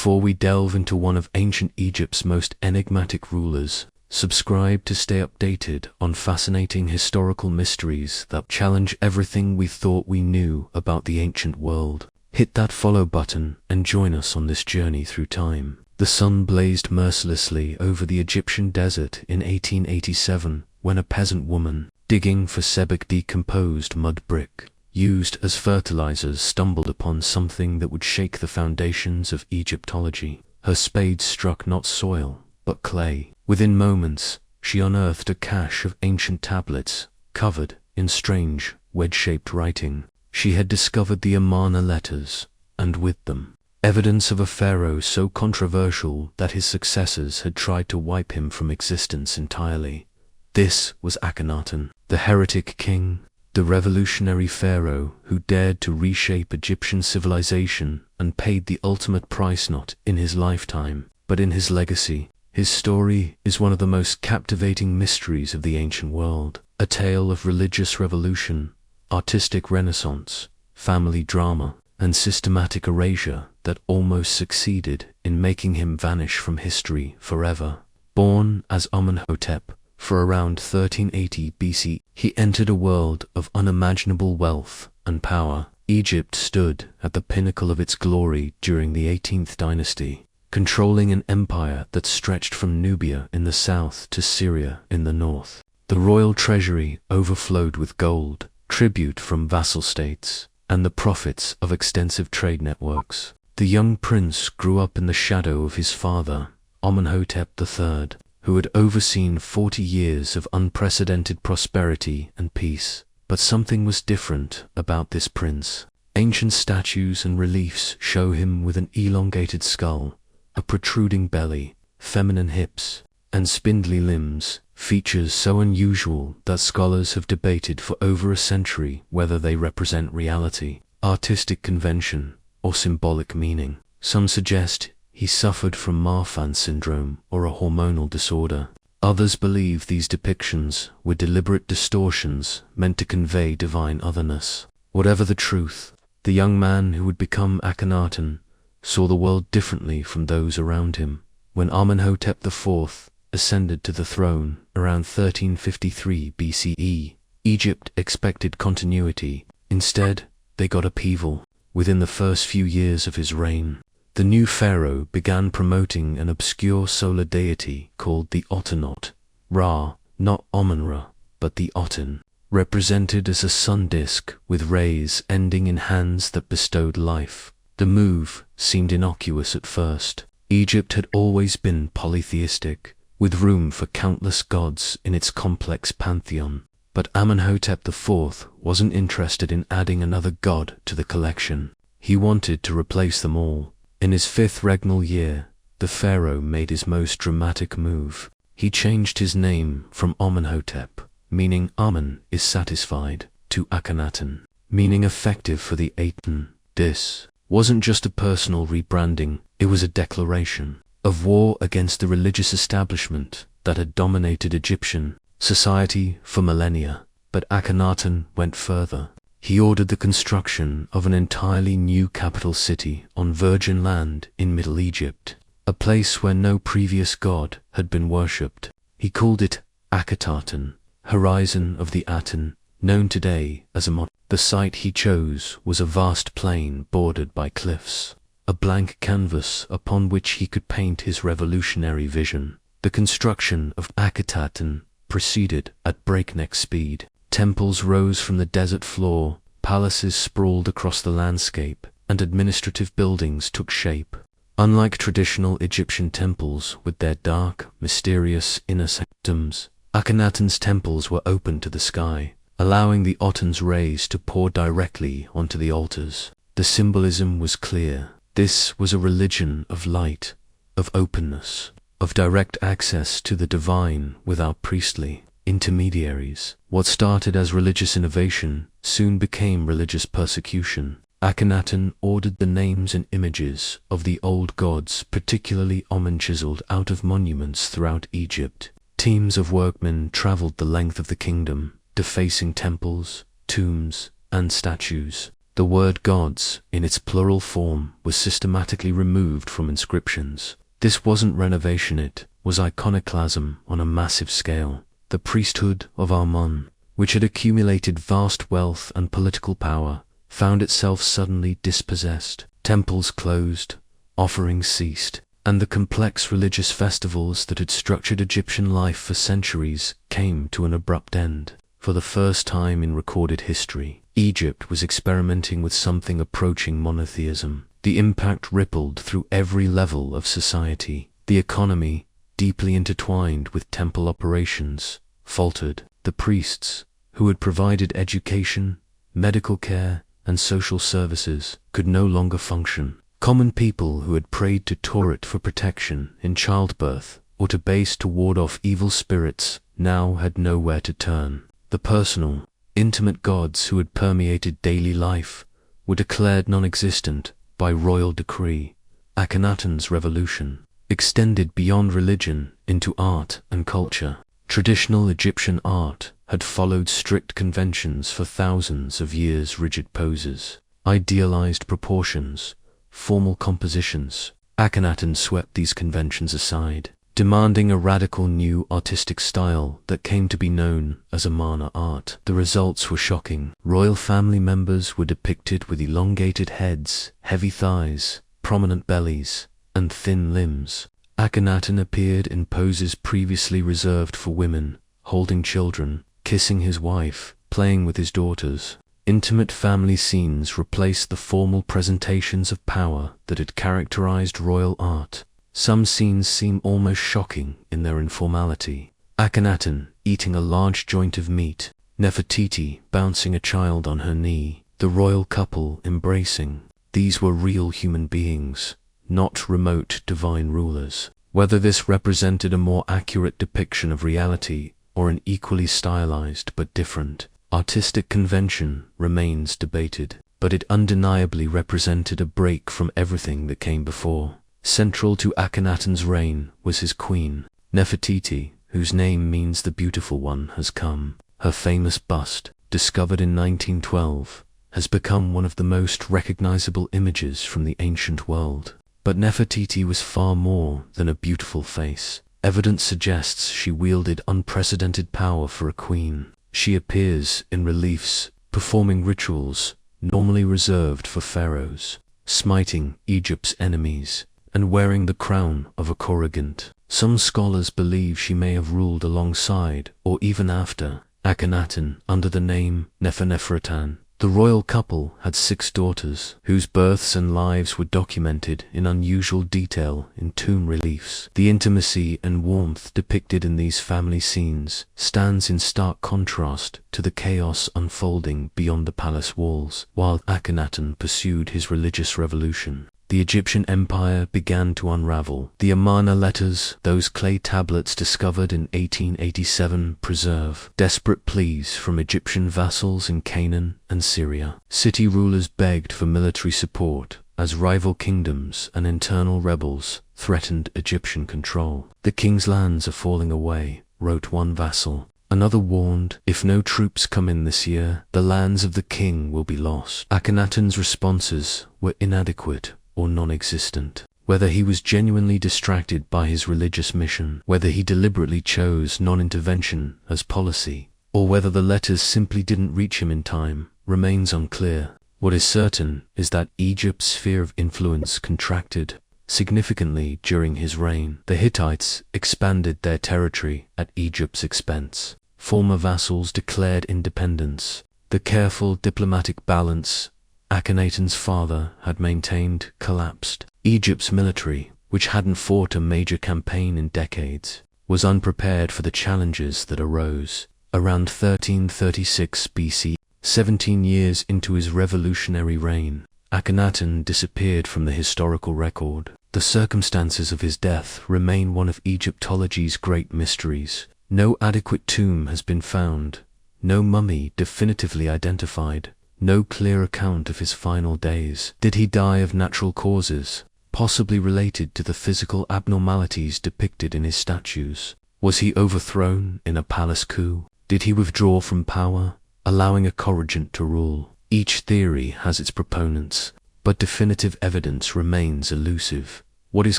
Before we delve into one of ancient Egypt's most enigmatic rulers, subscribe to stay updated on fascinating historical mysteries that challenge everything we thought we knew about the ancient world. Hit that follow button and join us on this journey through time. The sun blazed mercilessly over the Egyptian desert in 1887 when a peasant woman, digging for sebac decomposed mud brick, used as fertilizers, stumbled upon something that would shake the foundations of Egyptology. Her spade struck not soil, but clay. Within moments, she unearthed a cache of ancient tablets, covered in strange, wedge-shaped writing. She had discovered the Amarna letters, and with them, evidence of a pharaoh so controversial that his successors had tried to wipe him from existence entirely. This was Akhenaten, the heretic king, the revolutionary pharaoh who dared to reshape Egyptian civilization and paid the ultimate price not in his lifetime, but in his legacy. His story is one of the most captivating mysteries of the ancient world, a tale of religious revolution, artistic renaissance, family drama, and systematic erasure that almost succeeded in making him vanish from history forever. Born as Amenhotep for around 1380 BC, he entered a world of unimaginable wealth and power. Egypt stood at the pinnacle of its glory during the 18th dynasty, controlling an empire that stretched from Nubia in the south to Syria in the north. The royal treasury overflowed with gold, tribute from vassal states, and the profits of extensive trade networks. The young prince grew up in the shadow of his father, Amenhotep III, who had overseen 40 years of unprecedented prosperity and peace. But something was different about this prince. Ancient statues and reliefs show him with an elongated skull, a protruding belly, feminine hips, and spindly limbs, features so unusual that scholars have debated for over a century whether they represent reality, artistic convention, or symbolic meaning. Some suggest he suffered from Marfan syndrome or a hormonal disorder. Others believe these depictions were deliberate distortions meant to convey divine otherness. Whatever the truth, the young man who would become Akhenaten saw the world differently from those around him. When Amenhotep IV ascended to the throne around 1353 BCE, Egypt expected continuity. Instead, they got upheaval. Within the first few years of his reign, the new pharaoh began promoting an obscure solar deity called the Otanot, Ra, not Amun-Ra, but the Otan, represented as a sun disk with rays ending in hands that bestowed life. The move seemed innocuous at first. Egypt had always been polytheistic, with room for countless gods in its complex pantheon. But Amenhotep IV wasn't interested in adding another god to the collection. He wanted to replace them all. In his 5th regnal year, the pharaoh made his most dramatic move. He changed his name from Amenhotep, meaning Amen is satisfied, to Akhenaten, meaning effective for the Aten. This wasn't just a personal rebranding, it was a declaration of war against the religious establishment that had dominated Egyptian society for millennia. But Akhenaten went further. He ordered the construction of an entirely new capital city on virgin land in Middle Egypt, a place where no previous god had been worshipped. He called it Akhenaten, horizon of the Aten, known today as Amon. The site he chose was a vast plain bordered by cliffs, a blank canvas upon which he could paint his revolutionary vision. The construction of Akhenaten proceeded at breakneck speed. Temples rose from the desert floor, palaces sprawled across the landscape, and administrative buildings took shape. Unlike traditional Egyptian temples with their dark, mysterious inner sanctums, Akhenaten's temples were open to the sky, allowing the Otan's rays to pour directly onto the altars. The symbolism was clear. This was a religion of light, of openness, of direct access to the divine without priestly intermediaries. What started as religious innovation soon became religious persecution. Akhenaten ordered the names and images of the old gods, particularly Amen, chiseled out of monuments throughout Egypt. Teams of workmen traveled the length of the kingdom, defacing temples, tombs, and statues. The word gods, in its plural form, was systematically removed from inscriptions. This wasn't renovation, it was iconoclasm on a massive scale. The priesthood of Amun, which had accumulated vast wealth and political power, found itself suddenly dispossessed. Temples closed, offerings ceased, and the complex religious festivals that had structured Egyptian life for centuries came to an abrupt end. For the first time in recorded history, Egypt was experimenting with something approaching monotheism. The impact rippled through every level of society. The economy, deeply intertwined with temple operations, faltered. The priests, who had provided education, medical care, and social services, could no longer function. Common people who had prayed to Tauret for protection in childbirth or to Base to ward off evil spirits now had nowhere to turn. The personal, intimate gods who had permeated daily life were declared non-existent by royal decree. Akhenaten's revolution extended beyond religion into art and culture. Traditional Egyptian art had followed strict conventions for thousands of years. Rigid poses, idealized proportions, formal compositions. Akhenaten swept these conventions aside, demanding a radical new artistic style that came to be known as Amarna art. The results were shocking. Royal family members were depicted with elongated heads, heavy thighs, prominent bellies, and thin limbs. Akhenaten appeared in poses previously reserved for women, holding children, kissing his wife, playing with his daughters. Intimate family scenes replaced the formal presentations of power that had characterized royal art. Some scenes seem almost shocking in their informality. Akhenaten eating a large joint of meat, Nefertiti bouncing a child on her knee, the royal couple embracing. These were real human beings, not remote divine rulers. Whether this represented a more accurate depiction of reality or an equally stylized but different artistic convention remains debated, but it undeniably represented a break from everything that came before. Central to Akhenaten's reign was his queen, Nefertiti, whose name means the beautiful one has come. Her famous bust, discovered in 1912, has become one of the most recognizable images from the ancient world. But Nefertiti was far more than a beautiful face. Evidence suggests she wielded unprecedented power for a queen. She appears in reliefs, performing rituals normally reserved for pharaohs, smiting Egypt's enemies, and wearing the crown of a corrigant. Some scholars believe she may have ruled alongside, or even after, Akhenaten under the name Neferneferutan. The royal couple had 6 daughters, whose births and lives were documented in unusual detail in tomb reliefs. The intimacy and warmth depicted in these family scenes stands in stark contrast to the chaos unfolding beyond the palace walls. While Akhenaten pursued his religious revolution, the Egyptian empire began to unravel. The Amarna letters, those clay tablets discovered in 1887, preserve desperate pleas from Egyptian vassals in Canaan and Syria. City rulers begged for military support as rival kingdoms and internal rebels threatened Egyptian control. "The king's lands are falling away," wrote one vassal. Another warned, "If no troops come in this year, the lands of the king will be lost." Akhenaten's responses were inadequate or non-existent. Whether he was genuinely distracted by his religious mission, whether he deliberately chose non-intervention as policy, or whether the letters simply didn't reach him in time, remains unclear. What is certain is that Egypt's sphere of influence contracted significantly during his reign. The Hittites expanded their territory at Egypt's expense. Former vassals declared independence. The careful diplomatic balance Akhenaten's father had maintained collapsed. Egypt's military, which hadn't fought a major campaign in decades, was unprepared for the challenges that arose. Around 1336 BC, 17 years into his revolutionary reign, Akhenaten disappeared from the historical record. The circumstances of his death remain one of Egyptology's great mysteries. No adequate tomb has been found, no mummy definitively identified, no clear account of his final days. Did he die of natural causes, possibly related to the physical abnormalities depicted in his statues? Was he overthrown in a palace coup? Did he withdraw from power, allowing a corrigant to rule? Each theory has its proponents, but definitive evidence remains elusive. What is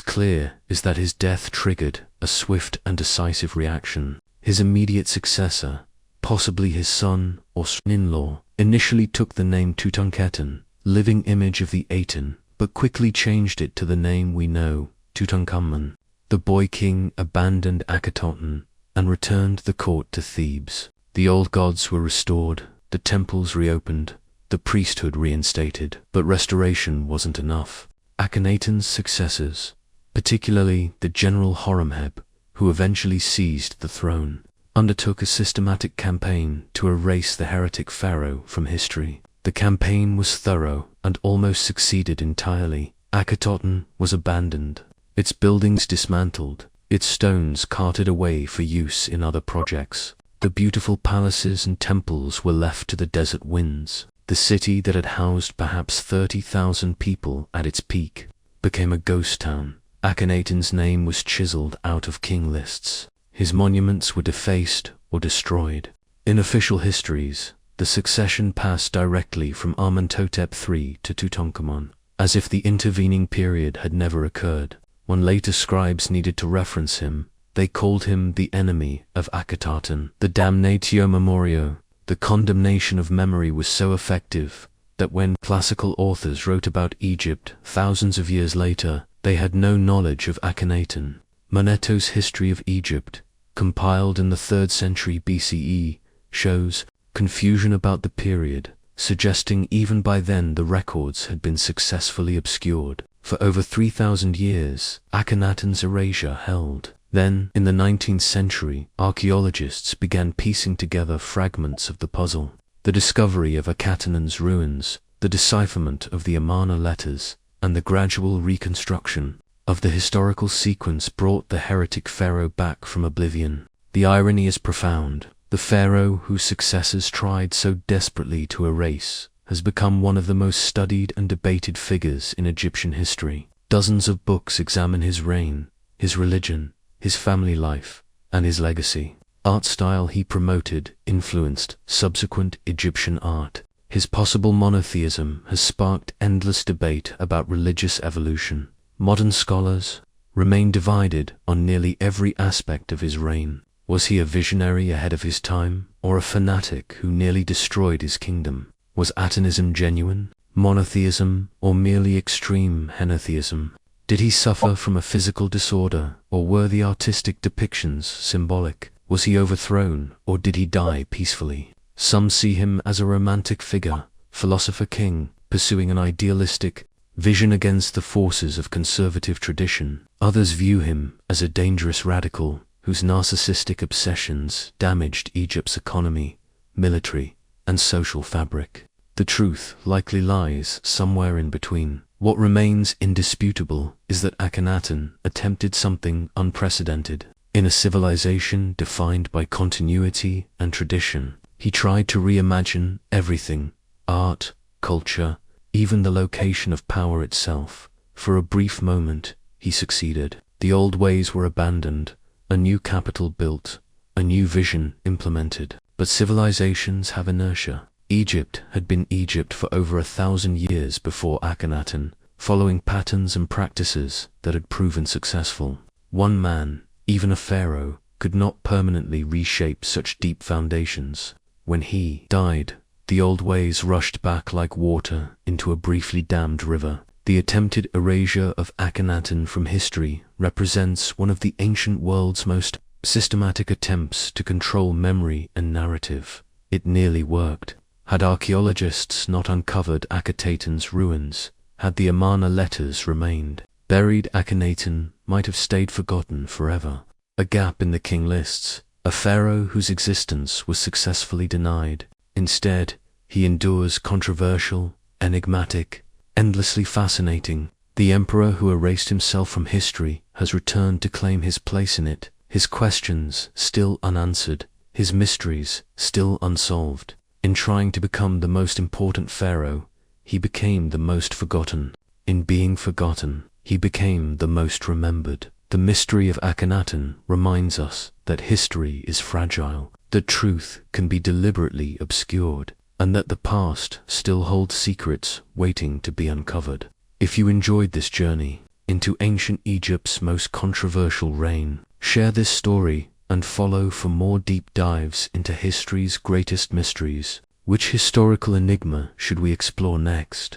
clear is that his death triggered a swift and decisive reaction. His immediate successor, possibly his son or son-in-law, initially took the name Tutankhaten, living image of the Aten, but quickly changed it to the name we know, Tutankhamun. The boy king abandoned Akhenaten and returned the court to Thebes. The old gods were restored, the temples reopened, the priesthood reinstated, but restoration wasn't enough. Akhenaten's successors, particularly the general Horemheb, who eventually seized the throne, undertook a systematic campaign to erase the heretic pharaoh from history. The campaign was thorough and almost succeeded entirely. Akhenaten was abandoned, its buildings dismantled, its stones carted away for use in other projects. The beautiful palaces and temples were left to the desert winds. The city that had housed perhaps 30,000 people at its peak became a ghost town. Akhenaten's name was chiseled out of king lists. His monuments were defaced or destroyed. In official histories, the succession passed directly from Amenhotep III to Tutankhamun, as if the intervening period had never occurred. When later scribes needed to reference him, they called him the enemy of Akhenaten, the damnatio memorio. The condemnation of memory was so effective that when classical authors wrote about Egypt thousands of years later, they had no knowledge of Akhenaten. Manetto's History of Egypt, compiled in the 3rd century BCE, shows confusion about the period, suggesting even by then the records had been successfully obscured. For over 3,000 years, Akhenaten's erasure held. Then, in the 19th century, archaeologists began piecing together fragments of the puzzle. The discovery of Akhenaten's ruins, the decipherment of the Amarna letters, and the gradual reconstruction of the historical sequence brought the heretic pharaoh back from oblivion. The irony is profound. The pharaoh whose successors tried so desperately to erase has become one of the most studied and debated figures in Egyptian history. Dozens of books examine his reign, his religion, his family life, and his legacy. Art style he promoted influenced subsequent Egyptian art. His possible monotheism has sparked endless debate about religious evolution. Modern scholars remain divided on nearly every aspect of his reign. Was he a visionary ahead of his time, or a fanatic who nearly destroyed his kingdom? Was Atenism genuine, monotheism, or merely extreme henotheism? Did he suffer from a physical disorder, or were the artistic depictions symbolic? Was he overthrown, or did he die peacefully? Some see him as a romantic figure, philosopher-king, pursuing an idealistic vision against the forces of conservative tradition. Others view him as a dangerous radical whose narcissistic obsessions damaged Egypt's economy, military, and social fabric. The truth likely lies somewhere in between. What remains indisputable is that Akhenaten attempted something unprecedented. In a civilization defined by continuity and tradition, he tried to reimagine everything: art, culture, even the location of power itself. For a brief moment, he succeeded. The old ways were abandoned, a new capital built, a new vision implemented. But civilizations have inertia. Egypt had been Egypt for over 1,000 years before Akhenaten, following patterns and practices that had proven successful. One man, even a pharaoh, could not permanently reshape such deep foundations. When he died, the old ways rushed back like water into a briefly dammed river. The attempted erasure of Akhenaten from history represents one of the ancient world's most systematic attempts to control memory and narrative. It nearly worked. Had archaeologists not uncovered Akhenaten's ruins, had the Amarna letters remained, buried Akhenaten might have stayed forgotten forever. A gap in the king lists, a pharaoh whose existence was successfully denied. Instead, he endures controversial, enigmatic, endlessly fascinating. The emperor who erased himself from history has returned to claim his place in it, his questions still unanswered, his mysteries still unsolved. In trying to become the most important pharaoh, he became the most forgotten. In being forgotten, he became the most remembered. The mystery of Akhenaten reminds us that history is fragile, that truth can be deliberately obscured, and that the past still holds secrets waiting to be uncovered. If you enjoyed this journey into ancient Egypt's most controversial reign, share this story and follow for more deep dives into history's greatest mysteries. Which historical enigma should we explore next?